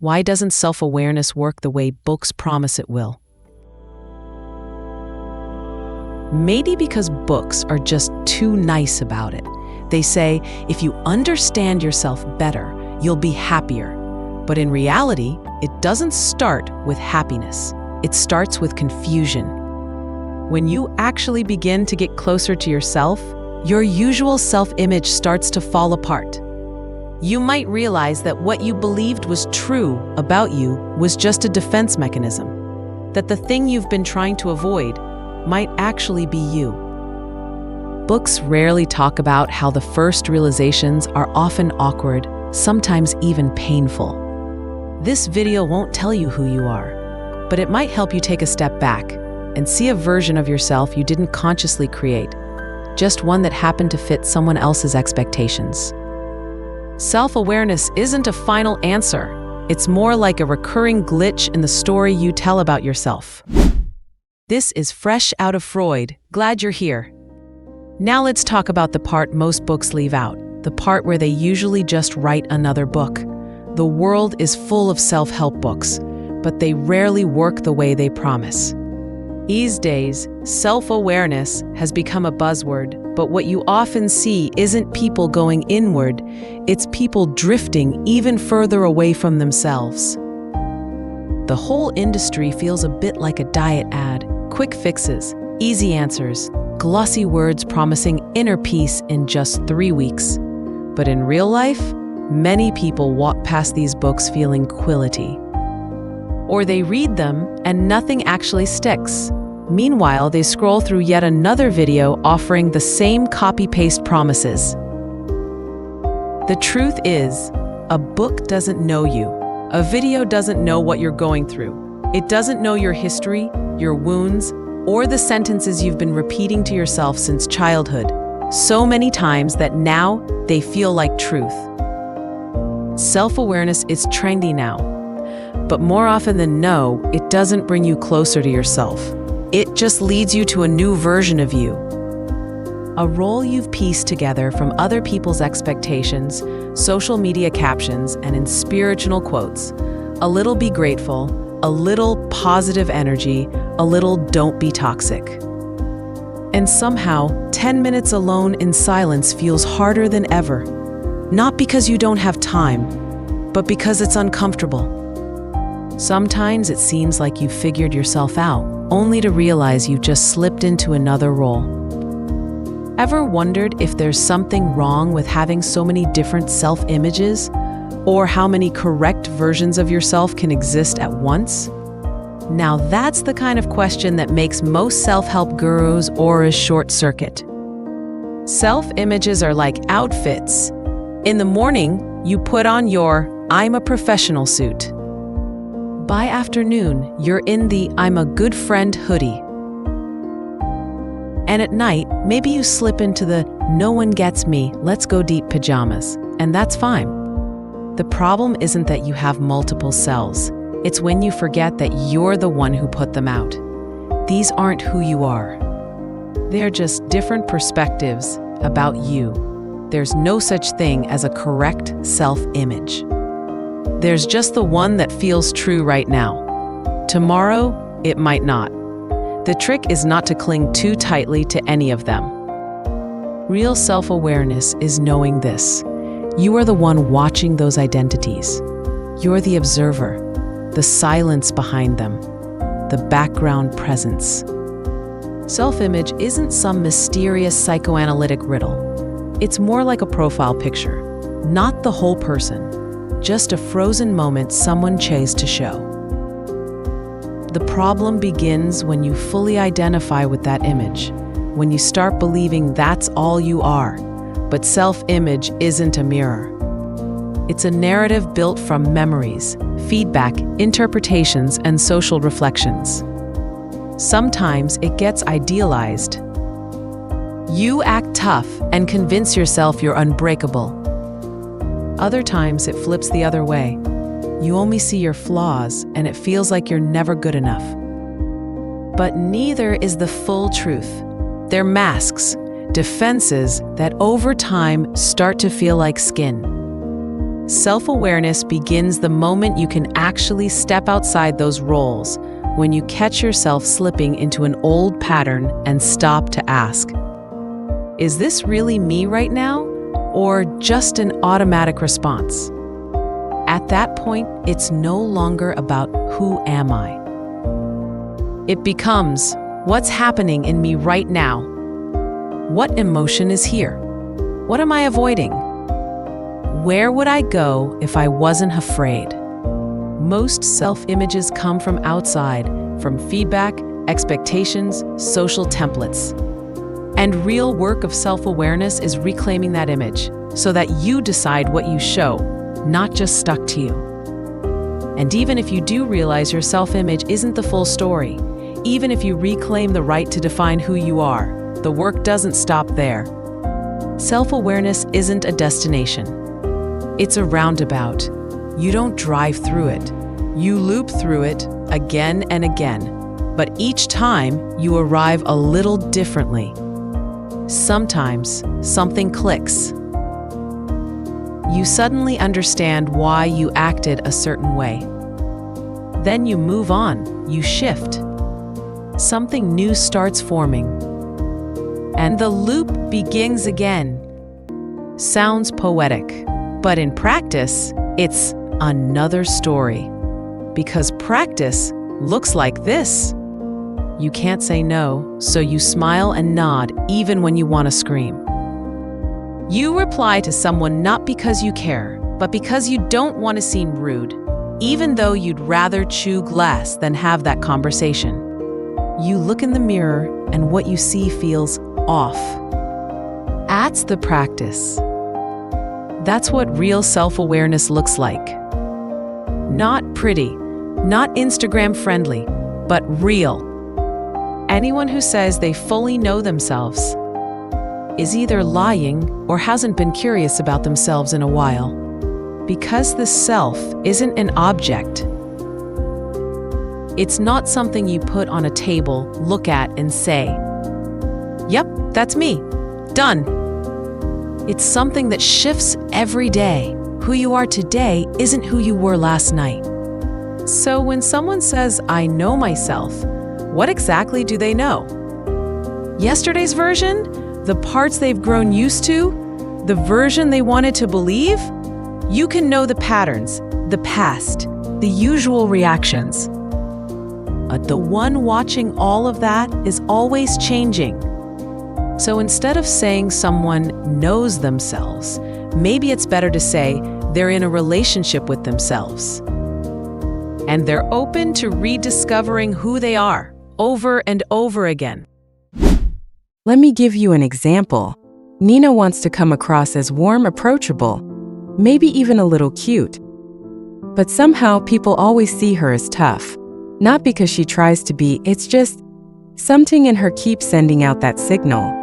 Why doesn't self-awareness work the way books promise it will? Maybe because books are just too nice about it. They say, if you understand yourself better, you'll be happier. But in reality, it doesn't start with happiness. It starts with confusion. When you actually begin to get closer to yourself, your usual self-image starts to fall apart. You might realize that what you believed was true about you was just a defense mechanism, that the thing you've been trying to avoid might actually be you. Books rarely talk about how the first realizations are often awkward, sometimes even painful. This video won't tell you who you are, but it might help you take a step back and see a version of yourself you didn't consciously create, just one that happened to fit someone else's expectations. Self-awareness isn't a final answer. It's more like a recurring glitch in the story you tell about yourself. This is Fresh Out of Freud. Glad you're here. Now let's talk about the part most books leave out, the part where they usually just write another book. The world is full of self-help books, but they rarely work the way they promise. These days, self-awareness has become a buzzword, but what you often see isn't people going inward, it's people drifting even further away from themselves. The whole industry feels a bit like a diet ad. Quick fixes, easy answers, glossy words promising inner peace in just 3 weeks. But in real life, many people walk past these books feeling quillity. Or they read them and nothing actually sticks. Meanwhile, they scroll through yet another video offering the same copy-paste promises. The truth is, a book doesn't know you. A video doesn't know what you're going through. It doesn't know your history, your wounds, or the sentences you've been repeating to yourself since childhood, so many times that now they feel like truth. Self-awareness is trendy now, but more often than no, it doesn't bring you closer to yourself. It just leads you to a new version of you. A role you've pieced together from other people's expectations, social media captions, and inspirational quotes. A little be grateful, a little positive energy, a little don't be toxic. And somehow, 10 minutes alone in silence feels harder than ever. Not because you don't have time, but because it's uncomfortable. Sometimes it seems like you've figured yourself out, only to realize you've just slipped into another role. Ever wondered if there's something wrong with having so many different self-images? Or how many correct versions of yourself can exist at once? Now that's the kind of question that makes most self-help gurus' auras short-circuit. Self-images are like outfits. In the morning, you put on your "I'm a professional" suit. By afternoon, you're in the "I'm a good friend" hoodie. And at night, maybe you slip into the "no one gets me, let's go deep" pajamas, and that's fine. The problem isn't that you have multiple selves. It's when you forget that you're the one who put them out. These aren't who you are. They're just different perspectives about you. There's no such thing as a correct self-image. There's just the one that feels true right now. Tomorrow, it might not. The trick is not to cling too tightly to any of them. Real self-awareness is knowing this. You are the one watching those identities. You're the observer, the silence behind them, the background presence. Self-image isn't some mysterious psychoanalytic riddle. It's more like a profile picture, not the whole person, just a frozen moment someone chose to show. The problem begins when you fully identify with that image, when you start believing that's all you are. But self-image isn't a mirror. It's a narrative built from memories, feedback, interpretations, and social reflections. Sometimes it gets idealized. You act tough and convince yourself you're unbreakable. Other times it flips the other way. You only see your flaws and it feels like you're never good enough. But neither is the full truth. They're masks, defenses that over time start to feel like skin. Self-awareness begins the moment you can actually step outside those roles, when you catch yourself slipping into an old pattern and stop to ask, is this really me right now, or just an automatic response? At that point, it's no longer about who am I. It becomes, what's happening in me right now? What emotion is here? What am I avoiding? Where would I go if I wasn't afraid? Most self-images come from outside, from feedback, expectations, social templates. And real work of self-awareness is reclaiming that image so that you decide what you show, not just stuck to you. And even if you do realize your self-image isn't the full story, even if you reclaim the right to define who you are, the work doesn't stop there. Self-awareness isn't a destination. It's a roundabout. You don't drive through it. You loop through it again and again. But each time, you arrive a little differently. Sometimes, something clicks. You suddenly understand why you acted a certain way. Then you move on, you shift. Something new starts forming. And the loop begins again. Sounds poetic, but in practice, it's another story. Because practice looks like this. You can't say no, so you smile and nod even when you want to scream. You reply to someone not because you care, but because you don't want to seem rude, even though you'd rather chew glass than have that conversation. You look in the mirror and what you see feels off. That's the practice. That's what real self-awareness looks like. Not pretty, not Instagram friendly, but real. Anyone who says they fully know themselves is either lying or hasn't been curious about themselves in a while. Because the self isn't an object. It's not something you put on a table, look at, and say, "Yep, that's me. Done." It's something that shifts every day. Who you are today isn't who you were last night. So when someone says, "I know myself," what exactly do they know? Yesterday's version? The parts they've grown used to? The version they wanted to believe? You can know the patterns, the past, the usual reactions. But the one watching all of that is always changing. So instead of saying someone knows themselves, maybe it's better to say they're in a relationship with themselves. And they're open to rediscovering who they are over and over again. Let me give you an example. Nina wants to come across as warm, approachable, maybe even a little cute. But somehow people always see her as tough. Not because she tries to be, it's just something in her keeps sending out that signal.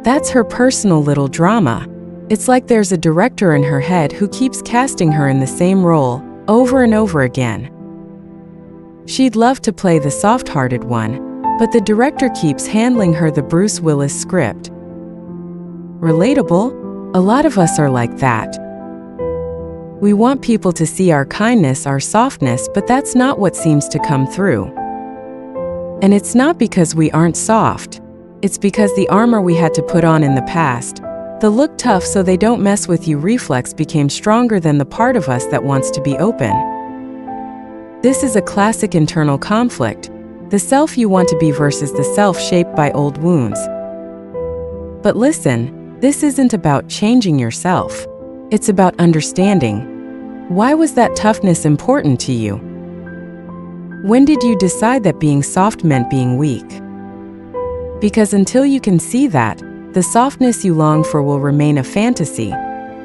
That's her personal little drama. It's like there's a director in her head who keeps casting her in the same role over and over again. She'd love to play the soft-hearted one, but the director keeps handling her the Bruce Willis script. Relatable? A lot of us are like that. We want people to see our kindness, our softness, but that's not what seems to come through. And it's not because we aren't soft. It's because the armor we had to put on in the past, the look tough so they don't mess with you reflex, became stronger than the part of us that wants to be open. This is a classic internal conflict, the self you want to be versus the self shaped by old wounds. But listen, this isn't about changing yourself. It's about understanding. Why was that toughness important to you? When did you decide that being soft meant being weak? Because until you can see that, the softness you long for will remain a fantasy,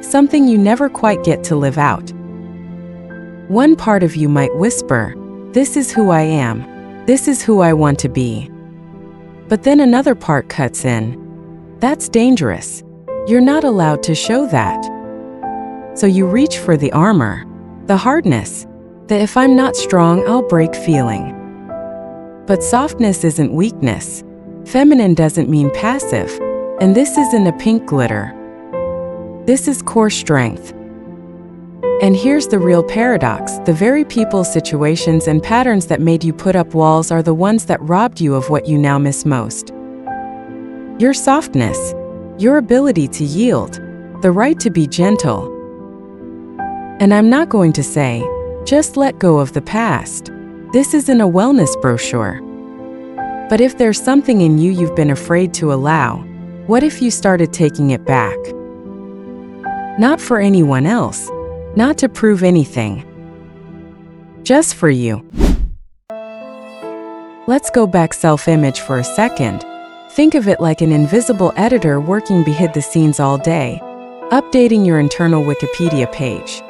something you never quite get to live out. One part of you might whisper, "This is who I am. This is who I want to be." But then another part cuts in. That's dangerous. You're not allowed to show that. So you reach for the armor, the hardness, the "if I'm not strong, I'll break" feeling. But softness isn't weakness. Feminine doesn't mean passive. And this isn't a pink glitter. This is core strength. And here's the real paradox. The very people, situations, and patterns that made you put up walls are the ones that robbed you of what you now miss most. Your softness, your ability to yield, the right to be gentle. And I'm not going to say, just let go of the past. This isn't a wellness brochure. But if there's something in you you've been afraid to allow, what if you started taking it back? Not for anyone else, not to prove anything. Just for you. Let's go back self-image for a second. Think of it like an invisible editor working behind the scenes all day, updating your internal Wikipedia page.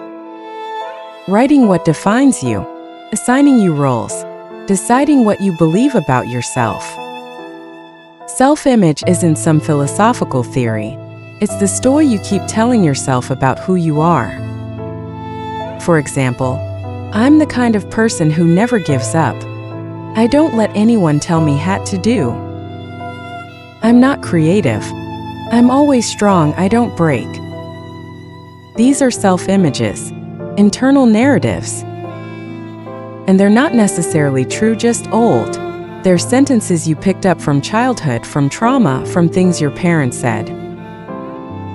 Writing what defines you, assigning you roles, deciding what you believe about yourself. Self-image isn't some philosophical theory. It's the story you keep telling yourself about who you are. For example, I'm the kind of person who never gives up. I don't let anyone tell me what to do. I'm not creative. I'm always strong, I don't break. These are self-images, internal narratives. And they're not necessarily true, just old. They're sentences you picked up from childhood, from trauma, from things your parents said,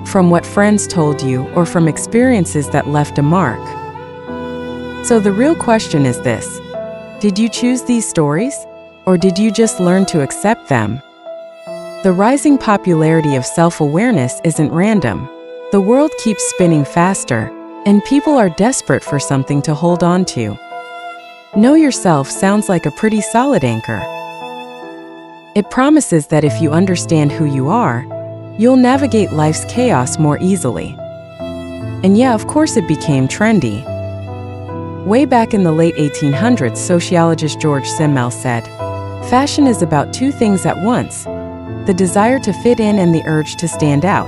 from what friends told you, or from experiences that left a mark. So the real question is this: did you choose these stories, or did you just learn to accept them? The rising popularity of self-awareness isn't random. The world keeps spinning faster, and people are desperate for something to hold on to. Know yourself sounds like a pretty solid anchor. It promises that if you understand who you are, you'll navigate life's chaos more easily. And yeah, of course it became trendy. Way back in the late 1800s, sociologist George Simmel said, "Fashion is about two things at once, the desire to fit in and the urge to stand out."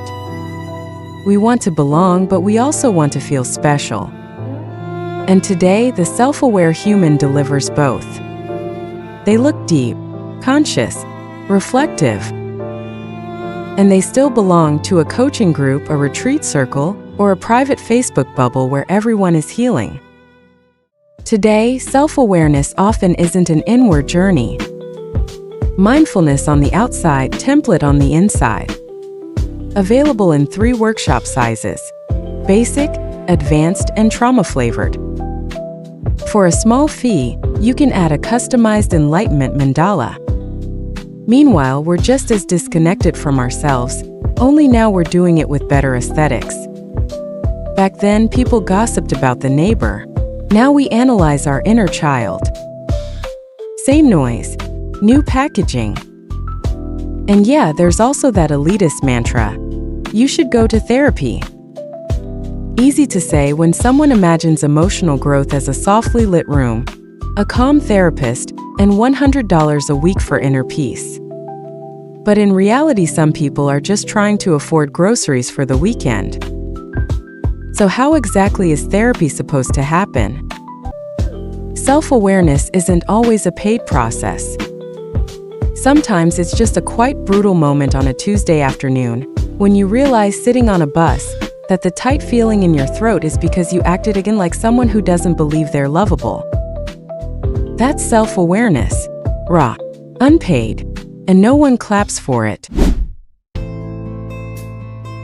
We want to belong, but we also want to feel special. And today, the self-aware human delivers both. They look deep, conscious, reflective, and they still belong to a coaching group, a retreat circle, or a private Facebook bubble where everyone is healing. Today, self-awareness often isn't an inward journey. Mindfulness on the outside, template on the inside. Available in 3 workshop sizes: basic, advanced, and trauma-flavored. For a small fee, you can add a customized enlightenment mandala. Meanwhile, we're just as disconnected from ourselves, only now we're doing it with better aesthetics. Back then, people gossiped about the neighbor. Now we analyze our inner child. Same noise, new packaging. And yeah, there's also that elitist mantra: you should go to therapy. Easy to say when someone imagines emotional growth as a softly lit room, a calm therapist, and $100 a week for inner peace. But in reality, some people are just trying to afford groceries for the weekend. So how exactly is therapy supposed to happen? Self-awareness isn't always a paid process. Sometimes it's just a quite brutal moment on a Tuesday afternoon when you realize sitting on a bus that the tight feeling in your throat is because you acted again like someone who doesn't believe they're lovable. That's self-awareness, raw, unpaid, and no one claps for it.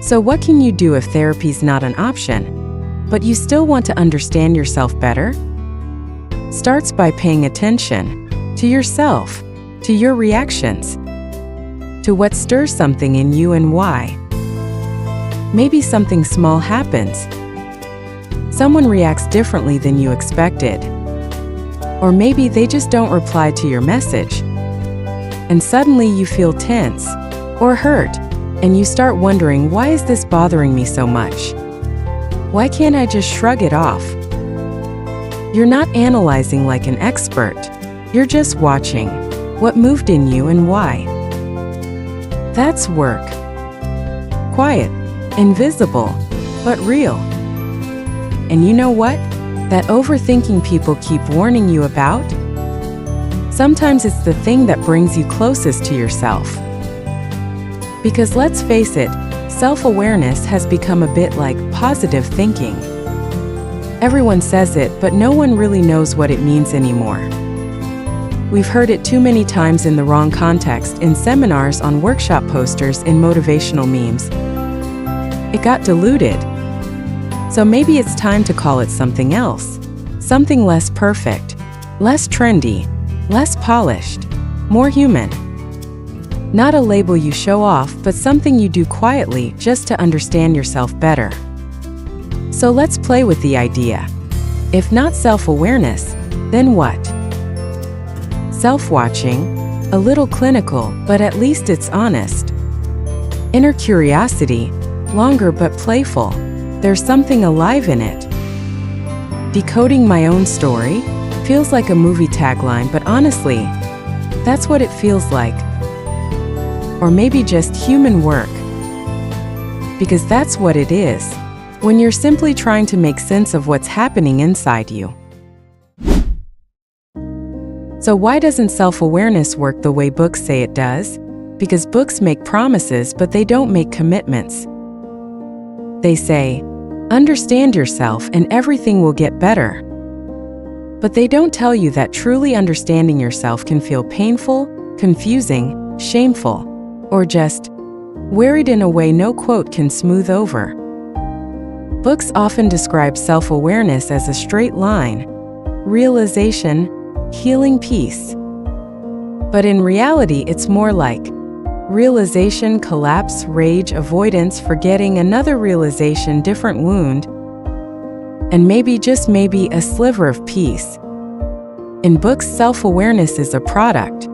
So what can you do if therapy's not an option, but you still want to understand yourself better? Starts by paying attention to yourself, to your reactions, to what stirs something in you and why. Maybe something small happens. Someone reacts differently than you expected. Or maybe they just don't reply to your message. And suddenly you feel tense or hurt, and you start wondering, why is this bothering me so much? Why can't I just shrug it off? You're not analyzing like an expert. You're just watching what moved in you and why. That's work. Quiet, invisible, but real. And you know what? That overthinking people keep warning you about? Sometimes it's the thing that brings you closest to yourself. Because let's face it, self-awareness has become a bit like positive thinking. Everyone says it, but no one really knows what it means anymore. We've heard it too many times in the wrong context, in seminars, on workshop posters, in motivational memes. It got diluted. So maybe it's time to call it something else. Something less perfect, less trendy, less polished, more human. Not a label you show off, but something you do quietly just to understand yourself better. So let's play with the idea. If not self-awareness, then what? Self-watching, a little clinical, but at least it's honest. Inner curiosity, longer but playful. There's something alive in it. Decoding my own story feels like a movie tagline, but honestly, that's what it feels like. Or maybe just human work. Because that's what it is, when you're simply trying to make sense of what's happening inside you. So why doesn't self-awareness work the way books say it does? Because books make promises, but they don't make commitments. They say, understand yourself and everything will get better. But they don't tell you that truly understanding yourself can feel painful, confusing, shameful, or just worried in a way no quote can smooth over. Books often describe self-awareness as a straight line, realization, healing, peace. But in reality, it's more like realization, collapse, rage, avoidance, forgetting, another realization, different wound, and maybe, just maybe, a sliver of peace. In books, self-awareness is a product.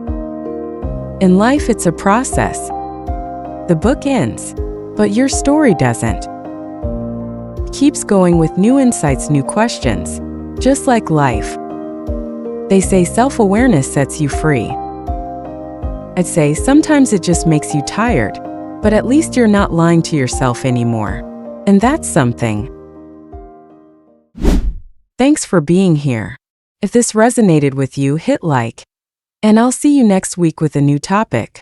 In life, it's a process. The book ends, but your story doesn't. It keeps going with new insights, new questions, just like life. They say self-awareness sets you free. I'd say sometimes it just makes you tired, but at least you're not lying to yourself anymore. And that's something. Thanks for being here. If this resonated with you, hit like. And I'll see you next week with a new topic.